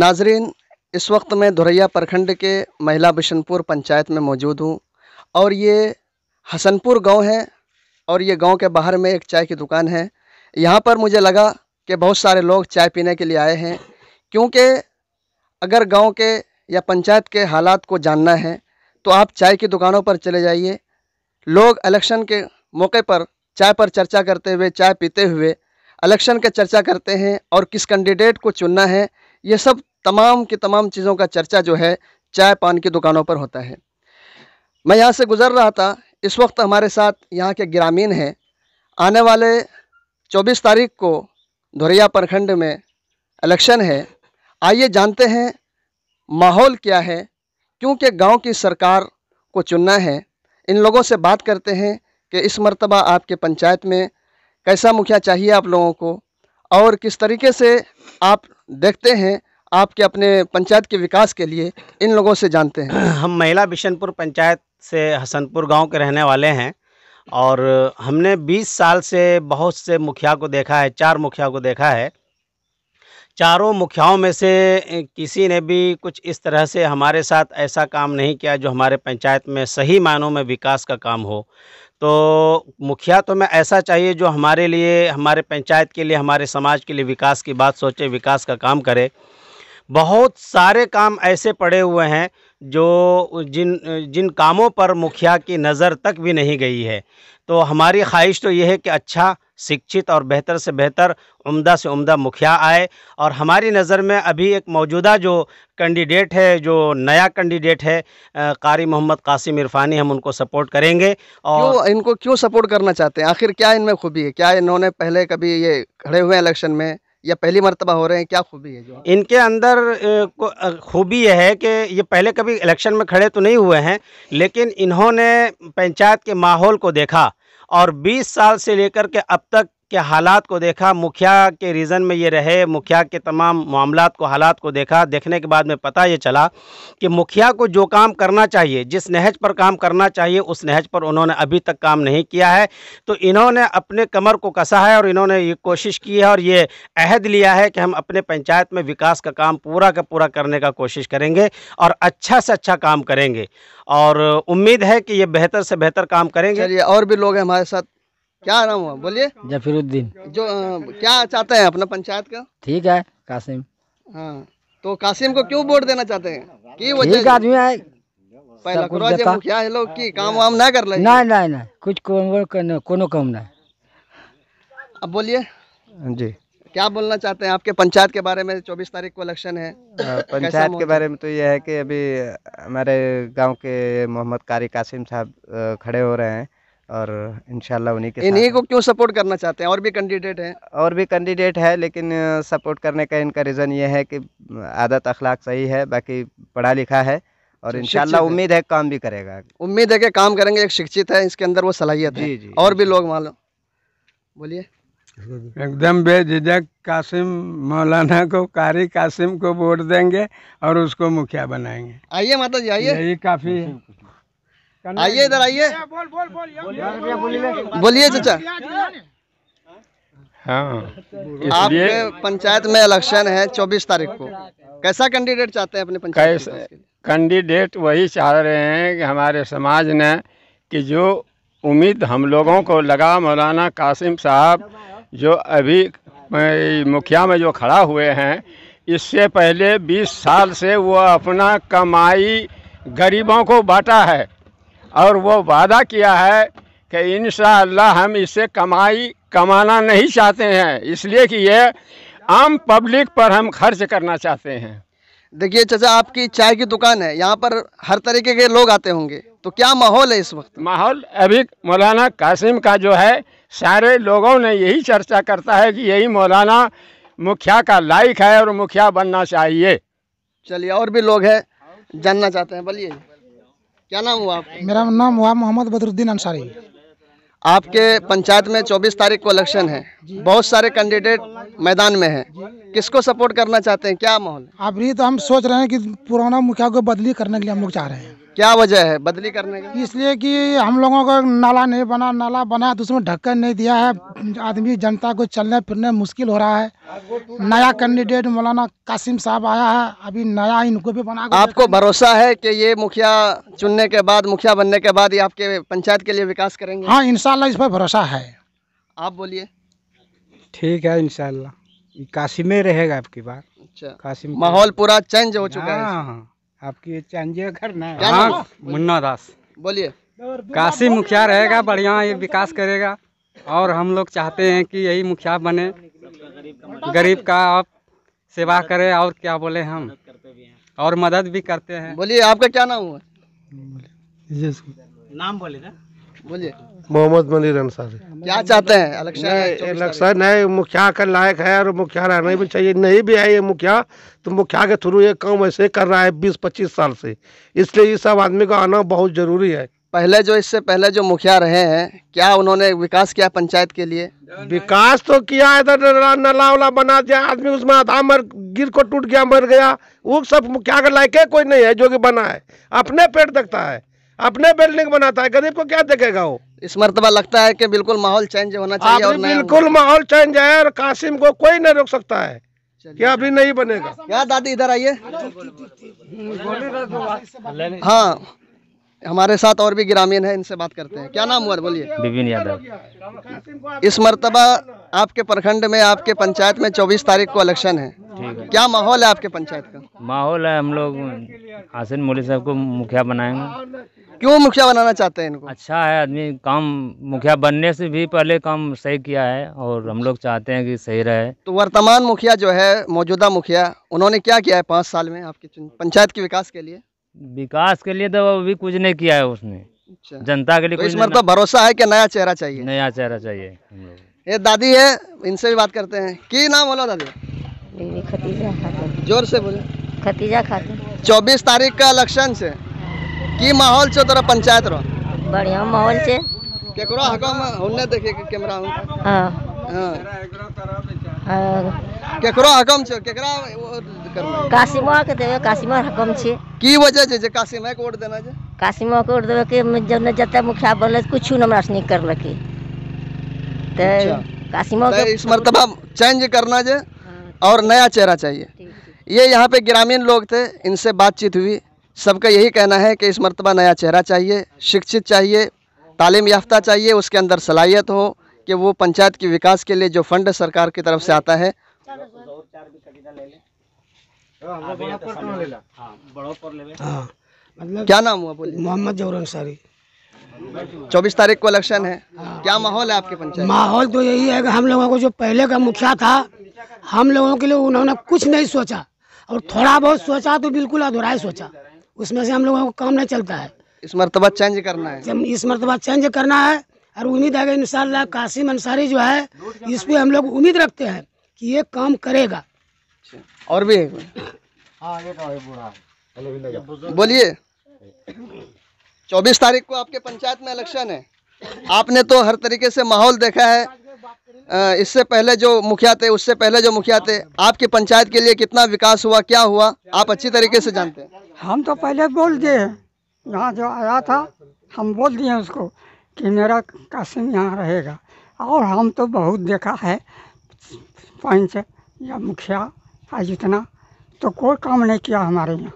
नाजरीन, इस वक्त मैं धोरैया प्रखंड के महिला बिशनपुर पंचायत में मौजूद हूँ और ये हसनपुर गांव है और ये गांव के बाहर में एक चाय की दुकान है। यहाँ पर मुझे लगा कि बहुत सारे लोग चाय पीने के लिए आए हैं, क्योंकि अगर गांव के या पंचायत के हालात को जानना है तो आप चाय की दुकानों पर चले जाइए। लोग इलेक्शन के मौके पर चाय पर चर्चा करते हुए, चाय पीते हुए इलेक्शन की चर्चा करते हैं और किस कैंडिडेट को चुनना है, ये सब तमाम की तमाम चीज़ों का चर्चा जो है चाय पान की दुकानों पर होता है। मैं यहाँ से गुज़र रहा था, इस वक्त हमारे साथ यहाँ के ग्रामीण हैं। आने वाले 24 तारीख को धोरैया प्रखंड में इलेक्शन है। आइए जानते हैं माहौल क्या है, क्योंकि गांव की सरकार को चुनना है। इन लोगों से बात करते हैं कि इस मर्तबा आपके पंचायत में कैसा मुखिया चाहिए आप लोगों को और किस तरीके से आप देखते हैं आपके अपने पंचायत के विकास के लिए। इन लोगों से जानते हैं। हम महिला बिशनपुर पंचायत से हसनपुर गांव के रहने वाले हैं और हमने 20 साल से बहुत से मुखिया को देखा है, 4 मुखिया को देखा है। चारों मुखियाओं में से किसी ने भी कुछ इस तरह से हमारे साथ ऐसा काम नहीं किया जो हमारे पंचायत में सही मायनों में विकास का काम हो। तो मुखिया तो मैं ऐसा चाहिए जो हमारे लिए, हमारे पंचायत के लिए, हमारे समाज के लिए विकास की बात सोचे, विकास का काम करे। बहुत सारे काम ऐसे पड़े हुए हैं जो जिन कामों पर मुखिया की नज़र तक भी नहीं गई है। तो हमारी ख्वाहिश तो ये है कि अच्छा, शिक्षित और बेहतर से बेहतर, उम्दा से उम्दा मुखिया आए। और हमारी नज़र में अभी एक मौजूदा जो कैंडिडेट है, जो नया कैंडिडेट है, कारी मोहम्मद कासिम इरफानी, हम उनको सपोर्ट करेंगे। और इनको क्यों सपोर्ट करना चाहते हैं? आखिर क्या इनमें खूबी है? क्या इन्होंने पहले कभी ये खड़े हुए हैं इलेक्शन में या पहली मर्तबा हो रहे हैं? क्या खूबी है जो इनके अंदर? खूबी यह है कि ये पहले कभी इलेक्शन में खड़े तो नहीं हुए हैं, लेकिन इन्होंने पंचायत के माहौल को देखा और 20 साल से लेकर के अब तक के हालात को देखा। मुखिया के रीज़न में ये रहे, मुखिया के तमाम मामलात को, हालात को देखा। देखने के बाद में पता ये चला कि मुखिया को जो काम करना चाहिए, जिस नहज पर काम करना चाहिए, उस नहज पर उन्होंने अभी तक काम नहीं किया है। तो इन्होंने अपने कमर को कसा है और इन्होंने ये कोशिश की है और ये अहद लिया है कि हम अपने पंचायत में विकास का काम पूरा का पूरा करने का कोशिश करेंगे और अच्छा से अच्छा काम करेंगे और उम्मीद है कि ये बेहतर से बेहतर काम करेंगे। चलिए, और भी लोग हैं हमारे साथ। क्या नाम हुआ? बोलिए। जफीरुद्दीन। जो क्या चाहते हैं अपना पंचायत का? ठीक है, कासिम। हाँ, तो कासिम को क्यों वोट देना चाहते हैं? कि वो ठीक आदमी है, पहला मुखिया है लोग की काम वाम ना कर ले। नहीं, कुछ कोनो काम नहीं। अब बोलिए जी, क्या बोलना चाहते हैं आपके पंचायत के बारे में? 24 तारीख को इलेक्शन है। पंचायत के बारे में तो यह है कि अभी हमारे गांव के मोहम्मद कारी कासिम साहब खड़े हो रहे हैं और इंशाल्लाह इन्हीं को क्यों सपोर्ट करना चाहते हैं? और भी कैंडिडेट हैं? और भी कैंडिडेट है, लेकिन सपोर्ट करने का इनका रीज़न ये है कि आदत अखलाक सही है, बाकी पढ़ा लिखा है और इंशाल्लाह उम्मीद है काम भी करेगा। उम्मीद है कि काम करेंगे। एक शिक्षित है, इसके अंदर वो सलाहियत है। जी, और भी लोग मालूम। बोलिए। एकदम बेझिझक कासिम मौलाना को, कारी कासिम को वोट देंगे और उसको मुखिया बनाएंगे। आइए माता जी, आइए। यही काफी है। आइए इधर, आइए। बोलिए चाचा। हाँ, आपके पंचायत में इलेक्शन है 24 तारीख को। कैसा कैंडिडेट चाहते हैं अपने पंचायत में? कैंडिडेट वही चाह रहे हैं कि हमारे समाज ने कि जो उम्मीद हम लोगों को लगा, मौलाना कासिम साहब जो अभी मुखिया में जो खड़ा हुए हैं, इससे पहले 20 साल से वो अपना कमाई गरीबों को बांटा है और वो वादा किया है कि इंशाअल्लाह हम इससे कमाना नहीं चाहते हैं, इसलिए कि ये आम पब्लिक पर हम खर्च करना चाहते हैं। देखिए चाचा, आपकी चाय की दुकान है, यहाँ पर हर तरीके के लोग आते होंगे, तो क्या माहौल है इस वक्त? माहौल अभी मौलाना कासिम का जो है, सारे लोगों ने यही चर्चा करता है कि यही मौलाना मुखिया का लायक है और मुखिया बनना चाहिए। चलिए, और भी लोग हैं जानना चाहते हैं। बोलिए, क्या नाम हुआ आपका? मेरा नाम हुआ मोहम्मद बदरुद्दीन अंसारी। आपके पंचायत में 24 तारीख को इलेक्शन है, बहुत सारे कैंडिडेट मैदान में हैं, किसको सपोर्ट करना चाहते हैं? क्या माहौल है? अभी तो हम सोच रहे हैं कि पुराना मुखिया को बदली करने के लिए हम लोग चाह रहे हैं। क्या वजह है बदली करने की? इसलिए कि हम लोगों को नाला नहीं बना, नाला बना तो उसमें ढक्कन नहीं दिया है, आदमी जनता को चलने फिरने मुश्किल हो रहा है। नया कैंडिडेट मौलाना कासिम साहब आया है, अभी नया इनको भी बना। आपको भरोसा है कि ये मुखिया चुनने के बाद, मुखिया बनने के बाद ये आपके पंचायत के लिए विकास करेंगे? हाँ, इंशाल्लाह इस पर भरोसा है। आप बोलिए। ठीक है, इंशाल्लाह काशी में रहेगा आपकी बार। अच्छा, काशी माहौल पूरा चेंज हो चुका है। हाँ, आपकी चंजे घर ना क्या नाम? हाँ, मुन्ना दास। बोलिए। काशी मुखिया रहेगा, बढ़िया ये विकास करेगा और हम लोग चाहते हैं कि यही मुखिया बने, गरीब का आप सेवा करे और क्या बोले हम, और मदद भी करते हैं। बोलिए, आपका क्या नाम हुआ? नाम बोले ना। बोलिए। मोहम्मद मनीर अंसारी। क्या चाहते हैं? इलेक्शन है, मुखिया का लायक है और मुखिया रहना भी चाहिए। नहीं भी है ये मुखिया तो मुखिया के थ्रू ये काम ऐसे कर रहा है 20-25 साल से, इसलिए ये सब आदमी का आना बहुत जरूरी है। पहले जो, इससे पहले जो मुखिया रहे हैं, क्या उन्होंने विकास किया पंचायत के लिए? विकास तो किया, इधर नला वला बना दिया, आदमी उसमें आधा मर गिर को टूट गया, मर गया। वो सब मुखिया का लायक है कोई नहीं है जो कि बना है। अपने पेट देखता है, अपने बिल्डिंग बनाता है, गरीब को क्या देखेगा वो? इस मर्तबा लगता है कि बिल्कुल माहौल चेंज होना चाहिए और नया बिल्कुल माहौल चेंज है और कासिम को कोई नहीं रोक सकता है कि अभी नहीं बनेगा। क्या दादी इधर आइए। हाँ, हमारे साथ और भी ग्रामीण है, इनसे बात करते हैं। क्या नाम हुआ? बोलिए। विपिन यादव। इस मर्तबा आपके प्रखंड में, आपके पंचायत में 24 तारीख को इलेक्शन है। ठीक है। क्या माहौल है आपके पंचायत का? माहौल है, हम लोग हासिन मौलवी साहब को मुखिया बनाएंगे। क्यों मुखिया बनाना चाहते हैं इनको? अच्छा है आदमी, काम मुखिया बनने से भी पहले काम सही किया है और हम लोग चाहते हैं कि सही रहे। तो वर्तमान मुखिया जो है, मौजूदा मुखिया, उन्होंने क्या किया है 5 साल में आपकी पंचायत के विकास के लिए? विकास के लिए तो अभी कुछ नहीं किया है उसने। अच्छा। जनता के लिए तो कुछ इस मतलब भरोसा है कि नया चेहरा चाहिए? नया चेहरा चाहिए हम लोग। ये दादी है, इनसे भी बात करते हैं। की नाम बोलो दादी? खतीजा खातून। जोर से बोले। खतीजा खातून। 24 तारीख का इलेक्शन से की माहौल छो तोरा पंचायत रो? बढ़िया माहौल छे। केकरो हकम होने देखे के कैमरा हो। हां हां, केकरो हकम छो, केकरा करना? कासिमा के देवे, कासिमा हकम छे। की वजह जे कासिमा के वोट देना जे? कासिमा के वोट देवे के जब जते मुखिया बनले कुछ न हमरा नहीं करलके ते कासिमा के इस मर्तबा चेंज करना जे और नया चेहरा चाहिए। ये यहाँ पे ग्रामीण लोग थे, इनसे बातचीत हुई। सबका यही कहना है कि इस मर्तबा नया चेहरा चाहिए, शिक्षित चाहिए, तालीम याफ्ता चाहिए, उसके अंदर सलाहियत हो कि वो पंचायत के विकास के लिए जो फंड सरकार की तरफ से आता है। क्या नाम हुआ? बोलिए। मोहम्मद जौहर अंसारी। 24 तारीख को इलेक्शन है, क्या माहौल है आपके पंचायत? माहौल तो यही है कि हम लोगों को जो पहले का मुखिया था, हम लोगों के लिए उन्होंने कुछ नहीं सोचा और थोड़ा बहुत सोचा तो बिल्कुल अधूरा ही सोचा, उसमें से हम लोगों को काम नहीं चलता है। इस मर्तबा चेंज करना है। इस मर्तबा चेंज करना है और उम्मीद है कि इंशाल्लाह कासिम अंसारी जो है, इस पे हम लोग उम्मीद रखते हैं कि ये काम करेगा। और भी बोलिए। 24 तारीख को आपके पंचायत में इलेक्शन है। आपने तो हर तरीके से माहौल देखा है। इससे पहले जो मुखिया थे, उससे पहले जो मुखिया थे, आपकी पंचायत के लिए कितना विकास हुआ, क्या हुआ, आप अच्छी तरीके से जानते हैं। हम तो पहले बोल दिए, यहाँ जो आया था हम बोल दिए उसको कि मेरा कासिम यहाँ रहेगा, और हम तो बहुत देखा है पंच या मुखिया आज इतना तो कोई काम नहीं किया हमारे यहाँ।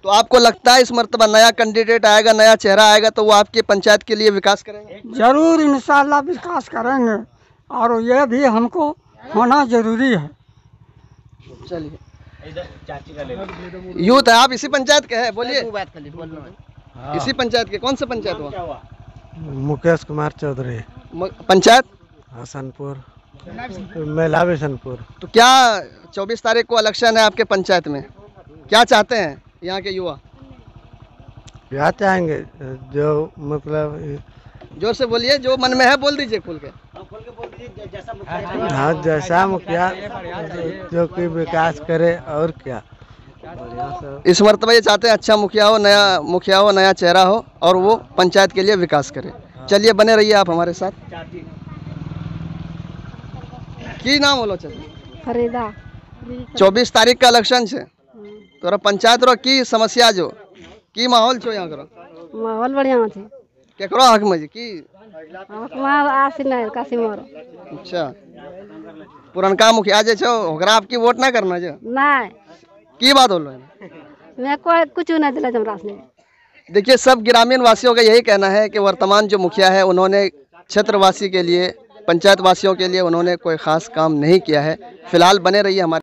तो आपको लगता है इस मर्तबा नया कैंडिडेट आएगा, नया चेहरा आएगा तो वो आपकी पंचायत के लिए विकास करेंगे? जरूर इंशाल्लाह विकास करेंगे और ये भी हमको होना जरूरी है। चलिए, यूथ है, आप इसी पंचायत के हैं? बोलिए। इसी पंचायत के? कौन सा पंचायत हुआ? मुकेश कुमार चौधरी। पंचायत हसनपुर, मेला बिशनपुर। तो क्या 24 तारीख को इलेक्शन है आपके पंचायत में, क्या चाहते हैं यहाँ के युवा? क्या चाहेंगे, जो मतलब जोर से बोलिए, जो मन में है बोल दीजिए, खुल के। हाँ, जैसा मुखिया जो कि विकास करे और क्या। इस मर्तबा ये चाहते हैं अच्छा मुखिया हो, नया मुखिया हो, नया चेहरा हो और वो पंचायत के लिए विकास करे। चलिए, बने रहिए आप हमारे साथ। की नाम बोलो? चलिए। फरीदा। 24 तारीख का इलेक्शन है, तोरा पंचायत रो की समस्या जो की माहौल छो यहाँ करो? माहौल बढ़िया छे। केकरो हक में जी की? वहाँ आसिन है कासिम और। अच्छा, पुरनका मुखिया जे छो ओकरा आपकी वोट ना करना जो? नहीं। की बात बोल रहे हैं? मैं कोई कुछ नहीं दिला हमरा से। देखिए, सब ग्रामीण वासियों का यही कहना है कि वर्तमान जो मुखिया है उन्होंने क्षेत्रवासी के लिए, पंचायत वासियों के लिए उन्होंने कोई खास काम नहीं किया है। फिलहाल बने रहिए हमारे